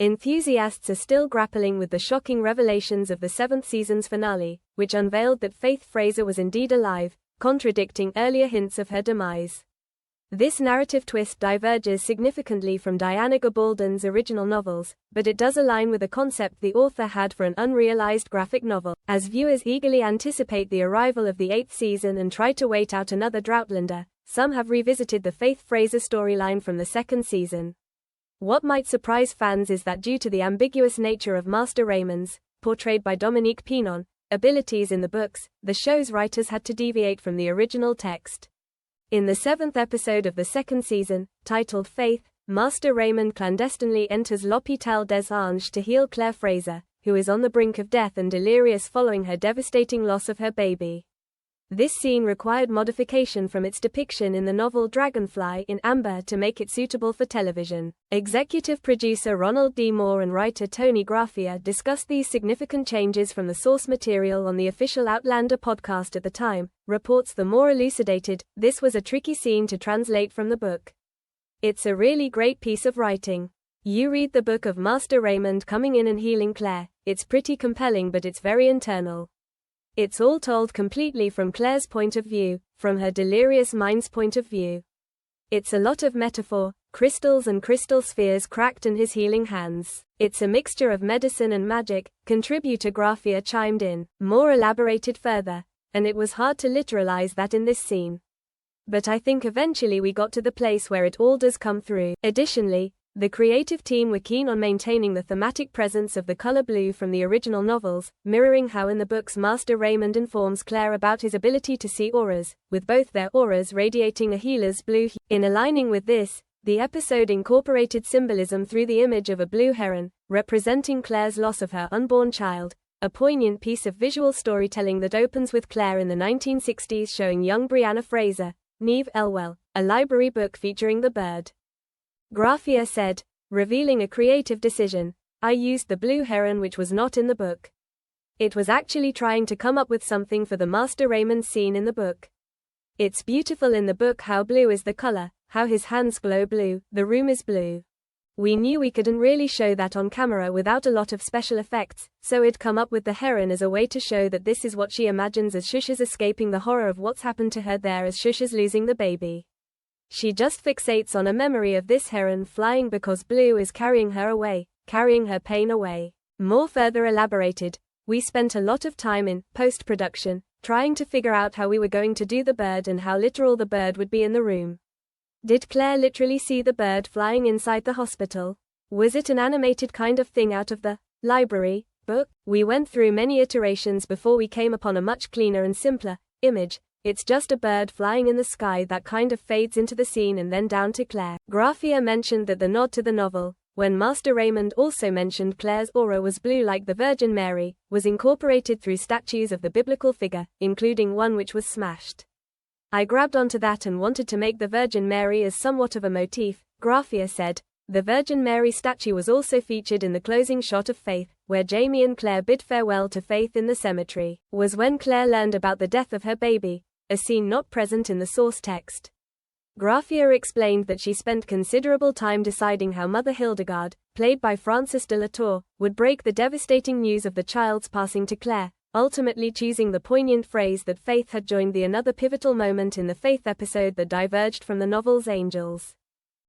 Enthusiasts are still grappling with the shocking revelations of the 7th season's finale, which unveiled that Faith Fraser was indeed alive, contradicting earlier hints of her demise. This narrative twist diverges significantly from Diana Gabaldon's original novels, but it does align with a concept the author had for an unrealized graphic novel. As viewers eagerly anticipate the arrival of the 8th season and try to wait out another Droughtlander, some have revisited the Faith Fraser storyline from the 2nd season. What might surprise fans is that due to the ambiguous nature of Master Raymond's, portrayed by Dominique Pinon, abilities in the books, the show's writers had to deviate from the original text. In the 7th episode of the 2nd season, titled Faith, Master Raymond clandestinely enters L'Hôpital des Anges to heal Claire Fraser, who is on the brink of death and delirious following her devastating loss of her baby. This scene required modification from its depiction in the novel Dragonfly in amber to make it suitable for television. Executive producer Ronald D. Moore and writer Tony Graffia discussed these significant changes from the source material on the official Outlander podcast at the time. Reports the Moore elucidated, this was a tricky scene to translate from the book. It's a really great piece of writing. You read the book of Master Raymond coming in and healing Claire, it's pretty compelling but it's very internal. It's all told completely from Claire's point of view, from her delirious mind's point of view. It's a lot of metaphor, crystals and crystal spheres cracked in his healing hands. It's a mixture of medicine and magic, contributor Graffia chimed in. Moore elaborated further, and it was hard to literalize that in this scene. But I think eventually we got to the place where it all does come through. Additionally, the creative team were keen on maintaining the thematic presence of the color blue from the original novels, mirroring how in the books Master Raymond informs Claire about his ability to see auras, with both their auras radiating a healer's blue hue. In aligning with this, the episode incorporated symbolism through the image of a blue heron, representing Claire's loss of her unborn child, a poignant piece of visual storytelling that opens with Claire in the 1960s showing young Brianna Fraser, Neve Elwell, a library book featuring the bird. Graffia said, revealing a creative decision, I used the blue heron which was not in the book. It was actually trying to come up with something for the Master Raymond scene in the book. It's beautiful in the book how blue is the color, how his hands glow blue, the room is blue. We knew we couldn't really show that on camera without a lot of special effects, so it'd come up with the heron as a way to show that this is what she imagines as Shush is escaping the horror of what's happened to her there as Shush is losing the baby. She just fixates on a memory of this heron flying because blue is carrying her away, carrying her pain away. Moore further elaborated, we spent a lot of time in post-production, trying to figure out how we were going to do the bird and how literal the bird would be in the room. Did Claire literally see the bird flying inside the hospital? Was it an animated kind of thing out of the library book? We went through many iterations before we came upon a much cleaner and simpler image. It's just a bird flying in the sky that kind of fades into the scene and then down to Claire. Graffia mentioned that the nod to the novel, when Master Raymond also mentioned Claire's aura was blue like the Virgin Mary, was incorporated through statues of the biblical figure, including one which was smashed. I grabbed onto that and wanted to make the Virgin Mary as somewhat of a motif, Graffia said. The Virgin Mary statue was also featured in the closing shot of Faith, where Jamie and Claire bid farewell to Faith in the cemetery. Was when Claire learned about the death of her baby, a scene not present in the source text. Graffia explained that she spent considerable time deciding how Mother Hildegard, played by Frances de la Tour, would break the devastating news of the child's passing to Claire, ultimately choosing the poignant phrase that Faith had joined the another pivotal moment in the Faith episode that diverged from the novel's Angels.